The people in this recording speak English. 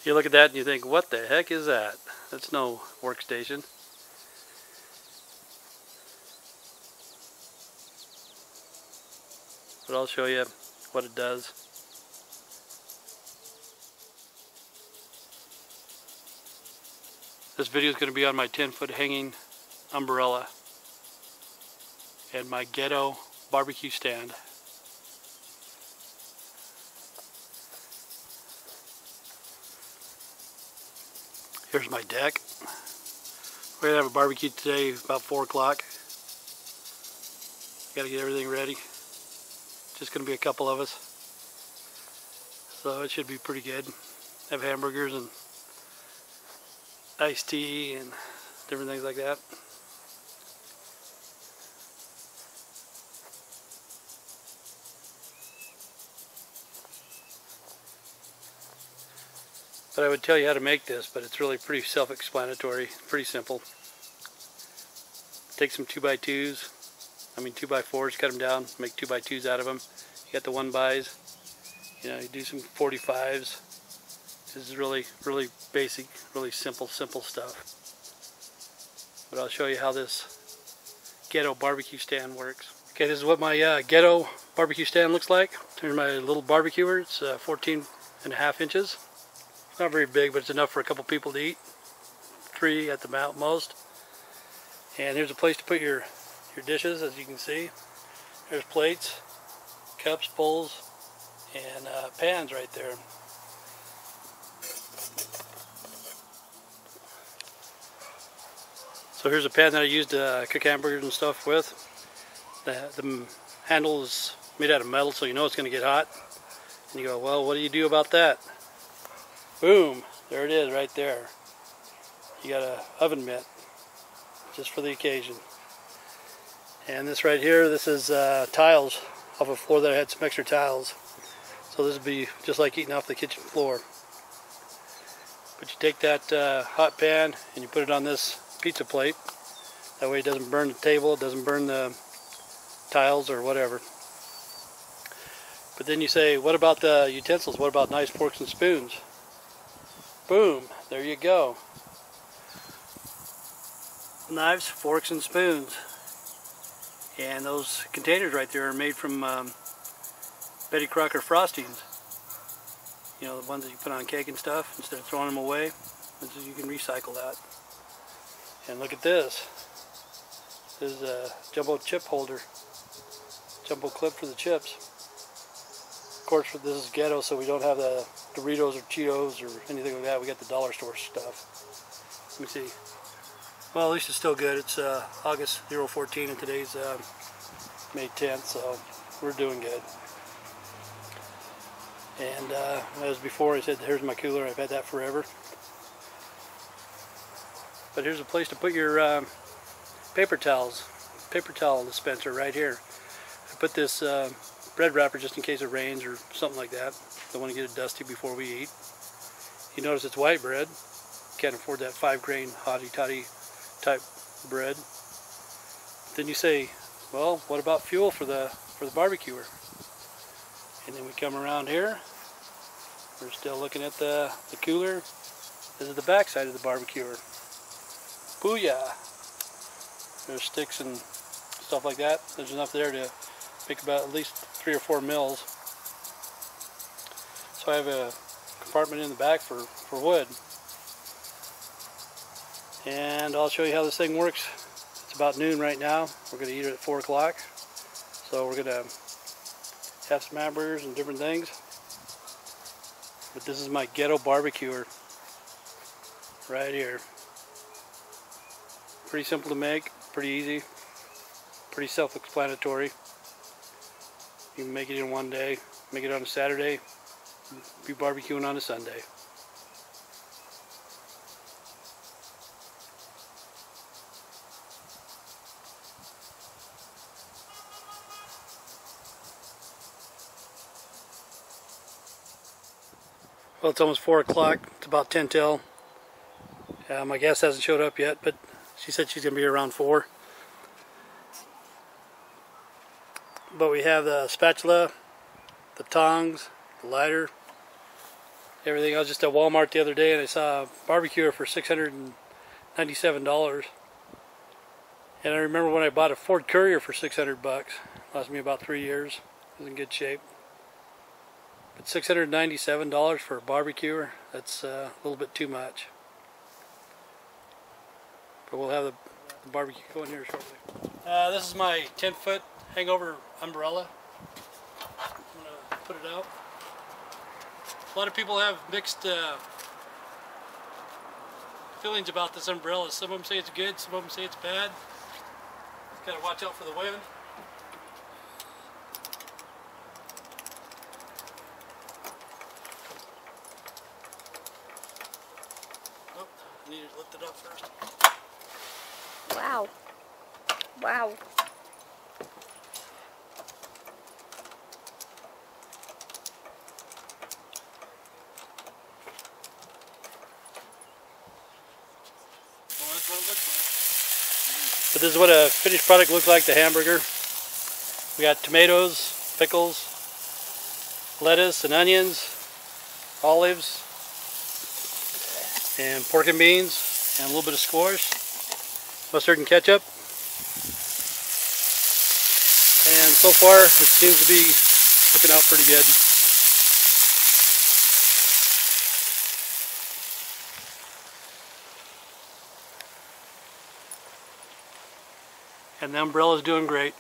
You look at that and you think, what the heck is that? That's no workstation. But I'll show you what it does. This video is going to be on my 10-foot hanging umbrella and my Ghetto barbecue stand. Here's my deck. We're going to have a barbecue today about 4 o'clock. Got to get everything ready. Just going to be a couple of us. So it should be pretty good. Have hamburgers and iced tea and different things like that. But I would tell you how to make this, but it's really pretty self-explanatory, pretty simple. Take some 2x2s, 2x4s, cut them down, make 2x2s out of them. You got the 1x's, you do some 45s. This is really basic, really simple stuff. But I'll show you how this Ghetto barbecue stand works. Okay, this is what my Ghetto barbecue stand looks like. Here's my little barbecuer. It's 14.5 inches. It's not very big, but it's enough for a couple people to eat. 3 at the most. And here's a place to put your dishes, as you can see. There's plates, cups, bowls, and pans right there. So here's a pan that I used to cook hamburgers and stuff with. The handle is made out of metal, so you know it's going to get hot. And you go, well, what do you do about that? Boom! There it is right there. You got an oven mitt, just for the occasion. And this right here, this is tiles off a floor that I had some extra tiles. So this would be just like eating off the kitchen floor. But you take that hot pan and you put it on this pizza plate. That way it doesn't burn the table, it doesn't burn the tiles or whatever. But then you say, what about the utensils? What about nice forks and spoons? Boom, there you go. Knives, forks, and spoons. And those containers right there are made from Betty Crocker frostings. You know, the ones that you put on cake and stuff, instead of throwing them away. You can recycle that. And look at this. This is a jumbo chip holder. Jumbo clip for the chips. Of course, this is Ghetto, so we don't have the Doritos or Cheetos or anything like that. We got the dollar store stuff. Let me see. Well, at least it's still good. It's August 014 and today's May 10th, so we're doing good. And as before, I said, here's my cooler. I've had that forever. But here's a place to put your paper towels. Paper towel dispenser right here. I put this bread wrapper just in case it rains or something like that. Don't want to get it dusty before we eat. You notice it's white bread. Can't afford that 5-grain hotty-toddy type bread. Then you say, well, what about fuel for the barbecuer? And then we come around here. We're still looking at the cooler. This is the back side of the barbecuer. Booyah! There's sticks and stuff like that. There's enough there to make about at least 3 or 4 meals. So I have a compartment in the back for wood. And I'll show you how this thing works. It's about noon right now. We're going to eat it at 4 o'clock. So we're going to have some hamburgers and different things. But this is my Ghetto barbecuer right here. Pretty simple to make, pretty easy, pretty self-explanatory. You can make it in one day, make it on a Saturday, be barbecuing on a Sunday. Well, it's almost 4 o'clock. It's about 10 till. My guest hasn't showed up yet, but she said she's going to be around 4. But we have the spatula, the tongs, the lighter, everything. I was just at Walmart the other day and I saw a barbecuer for $697. And I remember when I bought a Ford Courier for $600. Lasted me about 3 years. It was in good shape. But $697 for a barbecuer, that's a little bit too much. But we'll have the barbecue going here shortly. This is my 10-foot hangover umbrella. I'm going to put it out. A lot of people have mixed feelings about this umbrella. Some of them say it's good, some of them say it's bad. Got to watch out for the wind. Oh, I need to lift it up first. Wow. Wow. Well, that's what it looks like. But this is what a finished product looks like, the hamburger. We got tomatoes, pickles, lettuce and onions, olives, and pork and beans, and a little bit of squash, mustard and ketchup. And so far, it seems to be looking out pretty good. And the umbrella's doing great.